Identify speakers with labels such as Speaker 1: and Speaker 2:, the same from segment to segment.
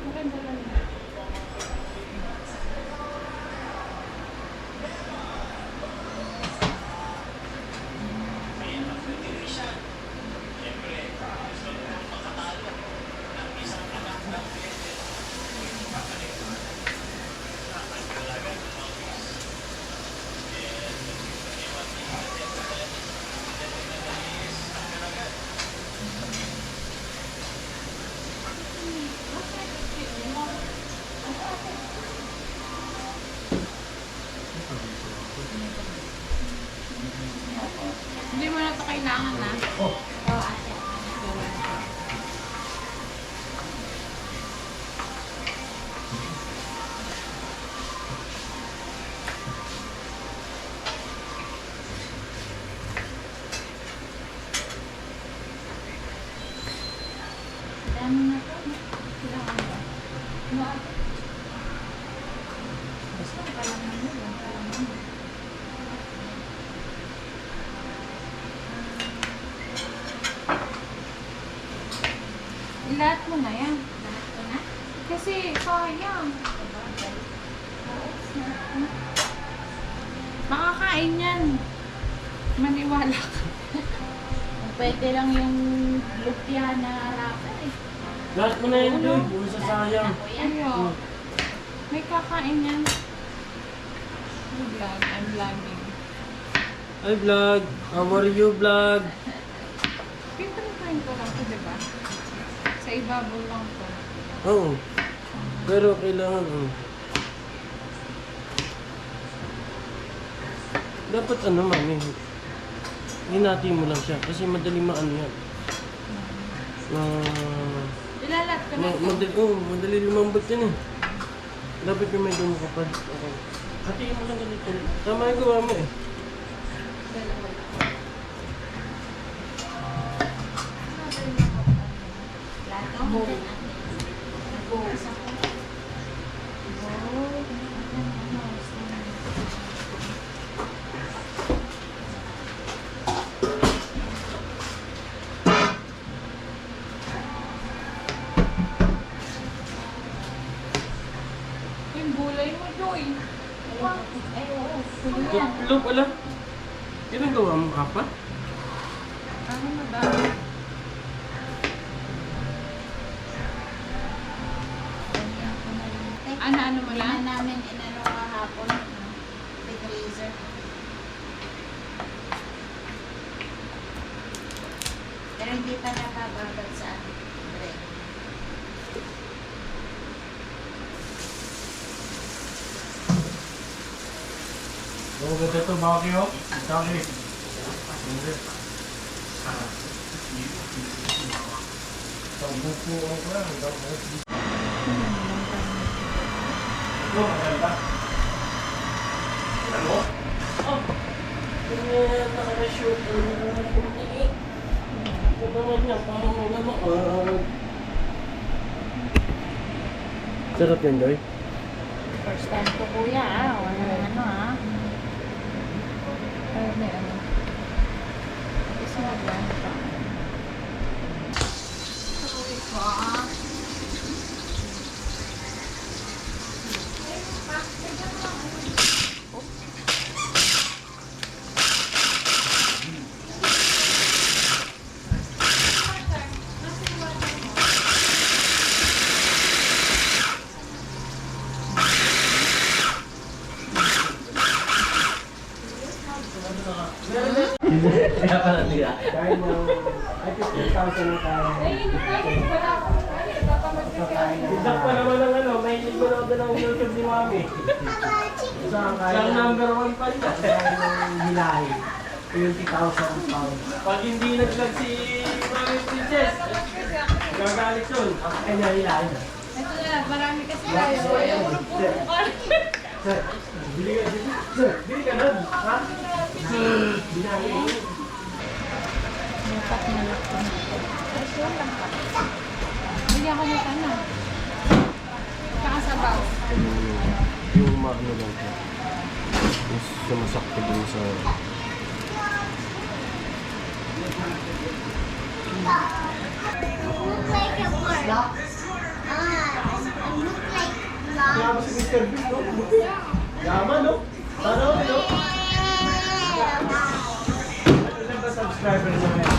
Speaker 1: Maganda lang. Hindi mo na ito kailangan na.
Speaker 2: Oh.
Speaker 1: Dami na ito. Kailangan ba? Ano ate? Basta kailangan mo yun. Kailangan mo. Lahat mo na yan.
Speaker 3: Lahat ko na?
Speaker 1: Kasi sayang. Makakain yan. Maniwala ka.
Speaker 3: Pwede lang yung lumpia na rapper eh.
Speaker 2: Lahat mo na yun, Joy. Yung sasayang.
Speaker 3: Ako yan.
Speaker 1: Ayo. May kakain yan. Vlog. I'm vlogging.
Speaker 2: Hi, vlog. How are you, vlog?
Speaker 1: Pinapin ko lang ito, diba? Sa ibabaw lang to.
Speaker 2: Oo. Pero kailangan, dapat mami. Hinati mo lang siya. Kasi madali maano yan.
Speaker 1: Ilalat ko na ito.
Speaker 2: Madali lumambot yan eh. Dapat yung medyo makapal. Okay. Hatiin mo lang ganito. Tama yung gawa mo eh.
Speaker 3: Lahat mo.
Speaker 1: Yung gulay mo, Joy.
Speaker 3: Ay, oo. Pwede yan.
Speaker 2: Tulo pala. Yun ang gawa mo, apat?
Speaker 1: Ano madami? Ano mo
Speaker 3: Hindi
Speaker 1: lang?
Speaker 3: na namin inano kahapon. Big freezer. Pero hindi pa nakababad sa atin. Bread.
Speaker 2: Oo, ganda ito. Bakit yun? Bakit? Tambuko ako lang. Ano, maganda? Ano? Oh! Kaya naka-shoot. Ito naman niya, parang may namakag. Sarap yan, Joy.
Speaker 3: First time ko kuya ah. Wala ano ah.
Speaker 1: Ay, may ano. Isa na ba? Sorry ko ah.
Speaker 2: Kaya pala nila. Kaya mo, ay 15,000 na tayo. Isak pa naman ng may libo na ng YouTube ni Mami. Siyang number 1 pa niya. Kaya ng hilahi. 20,000 pounds. Pag hindi nag-vlog si Mami Princess, gagalit yun. Kanya hilahi na.
Speaker 1: Ito na, marami kasi tayo. Puro ka.
Speaker 2: Sir, bili ka dito. Sir, bili ka nun. Ha? Binahi mo.
Speaker 3: Dapat na lang ko na. Ay, sure lang pa.
Speaker 1: Bigyan ko nito na. Saka sabaw.
Speaker 2: Yung maano lang siya. Yung sumasakto dun sa... Kaya si Mr. Beast, no? Yaman, no? Sana ako, no? Ano ba subscriber mo yan?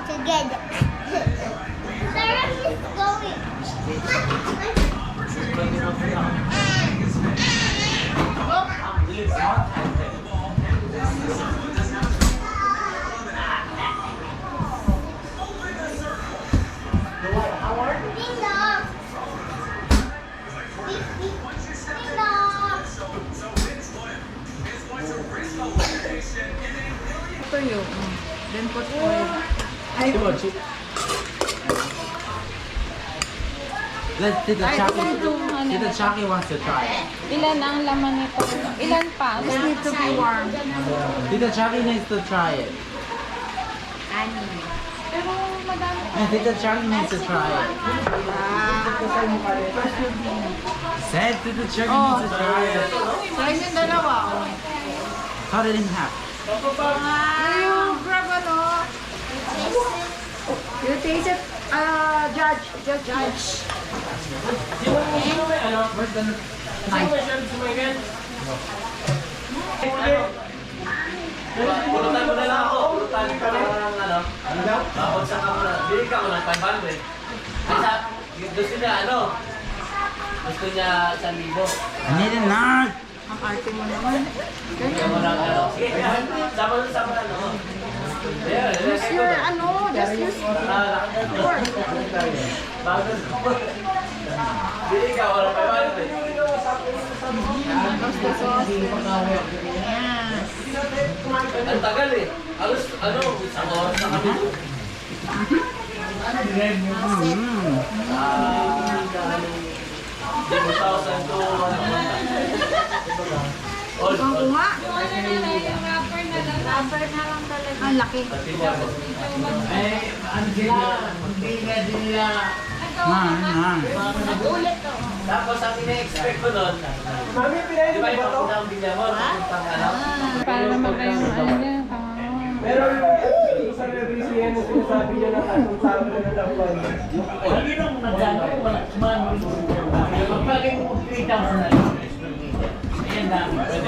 Speaker 4: Together. Sarah is going. Ding dong. Ding dong.
Speaker 1: Tuyo. Then put oil.
Speaker 2: Too much.
Speaker 5: Tita
Speaker 1: Ay,
Speaker 5: Chucky.
Speaker 1: ano,
Speaker 5: Tita Chucky wants to try it.
Speaker 3: Ilan ang laman nito? Ilan pa?
Speaker 1: Just need to be warm.
Speaker 5: Tita Chucky needs to try it.
Speaker 3: Pero madami.
Speaker 5: And Tita Chucky needs to try it. Said Tita Chucky needs to try it.
Speaker 1: Try yung dalawa.
Speaker 5: Cut it in half.
Speaker 1: You grab ano? You taste it, judge.
Speaker 2: Sino may ano? Sino may shirt sumagan?
Speaker 6: Pulutan mo na lang ako. Pulutan ka ng ano. Pagsak ka muna. Bili ka mo ng 500. Kasi gusto niya ano. Gusto niya 1,000.
Speaker 5: I need a nut.
Speaker 1: Ang arte mo naman.
Speaker 6: Bili mo ng ano. Sige, sama na ano. Yeah,
Speaker 1: Use your ano, just use fork.
Speaker 6: Bili ka, wala 500.
Speaker 1: Tapos the sauce.
Speaker 6: Ang tagal eh. Alos, ano, isang oras na kami doon. Hindi mo 1,000 to all.
Speaker 1: Ang kuma. Rubber na lang talaga. Ang laki.
Speaker 6: Tapos ang ina-expect ko doon,
Speaker 2: Mami,
Speaker 6: di
Speaker 2: pinahin
Speaker 6: ba
Speaker 2: mo ba
Speaker 6: yung
Speaker 2: to?
Speaker 6: papunta ang bilya mo? Papuntang ano?
Speaker 3: Para naman kayong ano niya.
Speaker 2: Pero yung sa review yan na sinasabi niya na kasong sabi na nalawan.
Speaker 6: Pwede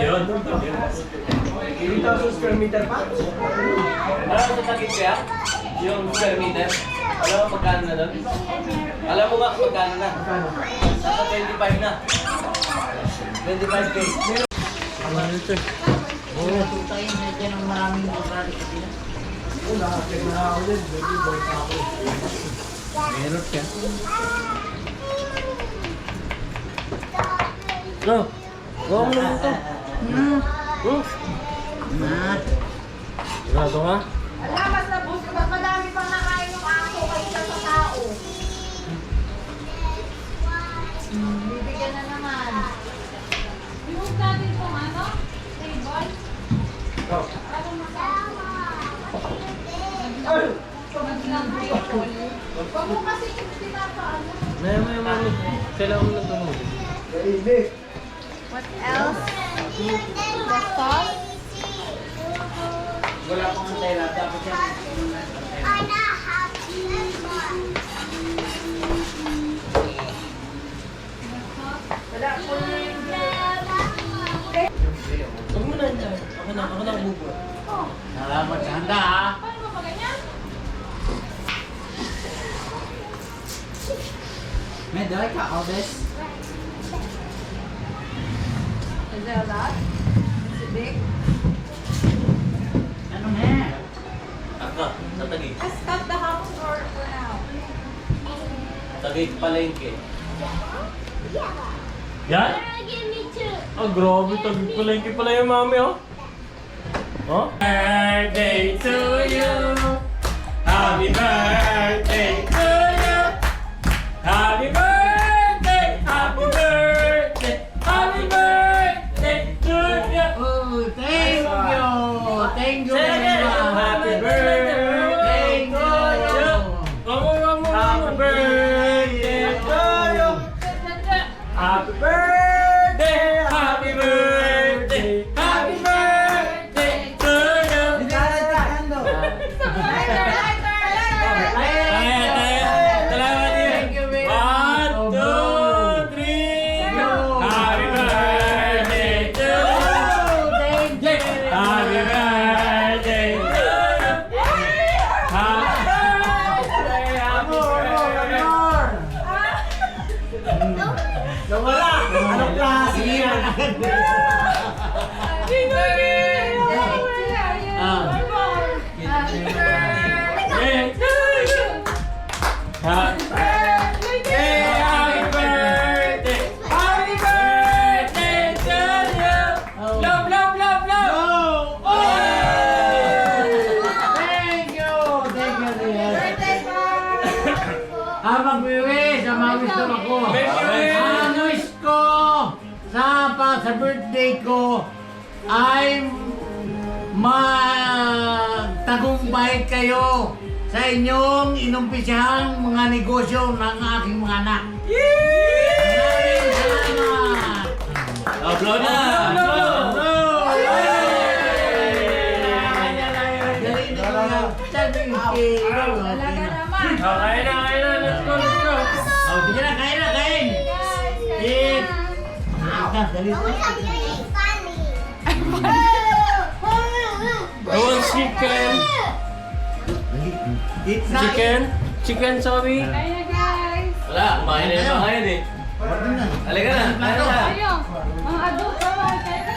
Speaker 6: yun.
Speaker 2: 3,000 square meter pa?
Speaker 6: Alam mo sa sakit kaya? Yung square meter? Alam mo magkano na doon? Alam mo nga kung magkano na? Nasa 25 na. 25K.
Speaker 5: Meron ka.
Speaker 2: Go! Go mo naman to.
Speaker 5: Nut.
Speaker 2: Sigurado ka?
Speaker 4: Alamas na bus, mas madami pang nakain yung aso kaysa sa tao. Bibigyan na naman.
Speaker 3: Remove natin itong ano? Table.
Speaker 2: Go!
Speaker 4: Huwag mo kasi yung pinapaano.
Speaker 2: May mami. Kailangan mo na tumulong. Kainit.
Speaker 4: What else?
Speaker 3: The sauce.
Speaker 6: Wala pang tela. Dapat yan.
Speaker 4: I'm not happy anymore.
Speaker 2: Huwag mo na dyan. Ako na bubuhat.
Speaker 5: Salamat sa handa ha.
Speaker 3: Paano ba ganyan?
Speaker 5: Man, do I cut all this?
Speaker 1: Is there a lot? Is it big?
Speaker 5: Ano na?
Speaker 6: Ako, sa Taguig.
Speaker 1: Just cut the house or for now?
Speaker 6: Taguig Palengke.
Speaker 2: Yan?
Speaker 4: Give me two.
Speaker 2: Oh, grabe. Tagpalengke pala yung mami, oh. Oh? Birthday to you. Happy birthday to you. Happy birthday. Happy birthday. Happy birthday to you.
Speaker 5: Oh, thank you. Thank you
Speaker 2: Say
Speaker 5: very
Speaker 2: again.
Speaker 5: much.
Speaker 2: Happy birthday to you. Happy birthday to you. Happy birthday. Happy birthday. Happy birthday to you.
Speaker 5: Lighter, lighter.
Speaker 7: mag-wish, ang wisdom ako. Ang wish ko sa birthday ko ay magtagumpay kayo sa inyong inumpisahang mga negosyo ng aking mga anak. Maraming salamat!
Speaker 6: Upload na!
Speaker 1: Talaga naman.
Speaker 2: Kain na, let's go, let's go.
Speaker 7: Sige na, kain na, kain! Eat! Dali.
Speaker 2: I want chicken.
Speaker 7: Eat na!
Speaker 2: Chicken? Chicken, sorry.
Speaker 1: Kaya na guys.
Speaker 6: Wala, kumain na yung mga yan eh. Halika na, kaya na.
Speaker 1: Ayo, mga adult naman. Kaya na.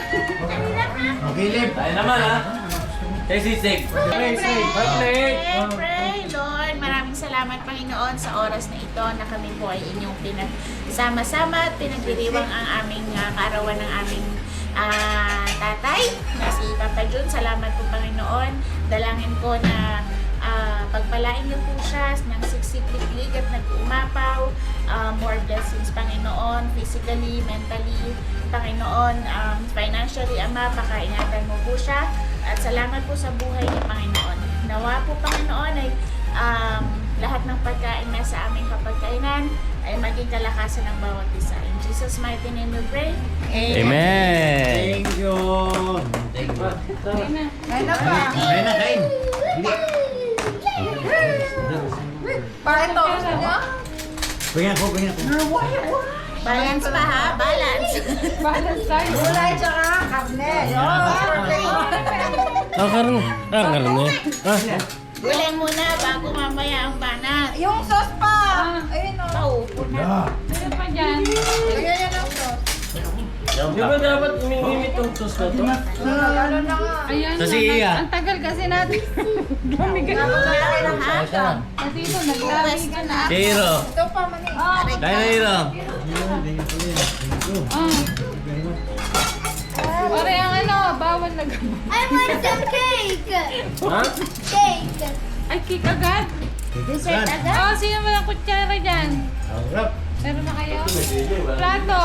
Speaker 7: Okay, Lip.
Speaker 6: Tayo naman ha. Kay Sisig.
Speaker 2: Plate.
Speaker 3: Pray, Lord, maraming salamat Panginoon sa oras na ito na kami po ay inyong pinagsama-sama at pinagdiriwang ang aming kaarawan ng aming tatay na si Papa Jun. Salamat po Panginoon. Dalangin ko na pagpalain niyo po siya ng siksik-liklig at nag-umapaw. More blessings Panginoon, physically, mentally, Panginoon, financially, Ama, pakaingatan mo po siya. At salamat po sa buhay niya, Panginoon. Nawa po, Panginoon, ay lahat ng pagkain na sa aming kapagkainan ay maging kalakasan ng bawat isa. In Jesus' mighty name we pray.
Speaker 6: Amen.
Speaker 7: Thank you.
Speaker 1: Kaya na pa.
Speaker 7: Kain na, kain.
Speaker 4: Bakit to?
Speaker 7: Pagyan ko.
Speaker 3: Balance pa ha, balance.
Speaker 1: Balance tayo.
Speaker 4: Gulay tsaka karne.
Speaker 2: Karne.
Speaker 3: Gulay muna bago mamaya ang banat.
Speaker 4: Yung sauce pa. Ayun o.
Speaker 3: Paupo na.
Speaker 1: Ano pa dyan?
Speaker 4: Lagyan niya ng sauce.
Speaker 2: Di ba dapat umingimit tong sauce na to?
Speaker 4: Ano na nga.
Speaker 1: Ayan
Speaker 6: Sa
Speaker 1: na,
Speaker 6: siya.
Speaker 1: ang tagal kasi natin. Dami ka. Kasi ito, naglabi ka na.
Speaker 6: Hero.
Speaker 4: Ito pa mani.
Speaker 6: Kaya na Hero.
Speaker 1: Pare ang ano, bawal na gamot.
Speaker 8: I want some cake.
Speaker 2: Ha?
Speaker 8: Cake.
Speaker 1: Ay, cake agad.
Speaker 3: Dessert agad.
Speaker 1: Oh, sino ba ang kutsara dyan?
Speaker 7: Harap.
Speaker 1: Meron na kayo? Plato.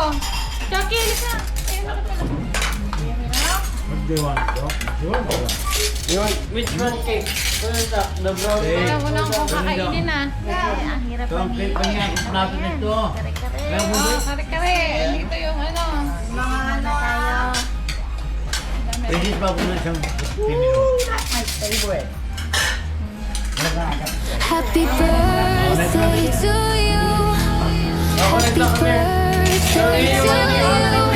Speaker 1: Chucky, isa. Ayun na ka pala.
Speaker 7: What do you want?
Speaker 2: Which one cake? The brown cake.
Speaker 1: Alam ko lang kung kakainin na.
Speaker 3: Ang hirap
Speaker 7: Ang
Speaker 3: ng
Speaker 7: cake pa niya, ang plato nito.
Speaker 3: Kare-kare.
Speaker 1: Oh, kare-kare. Dito yung ano.
Speaker 4: Mga ano tayo.
Speaker 7: Pwede pa po na siyang pinilo.
Speaker 4: My favorite.
Speaker 8: Happy birthday to you. Happy birthday to you.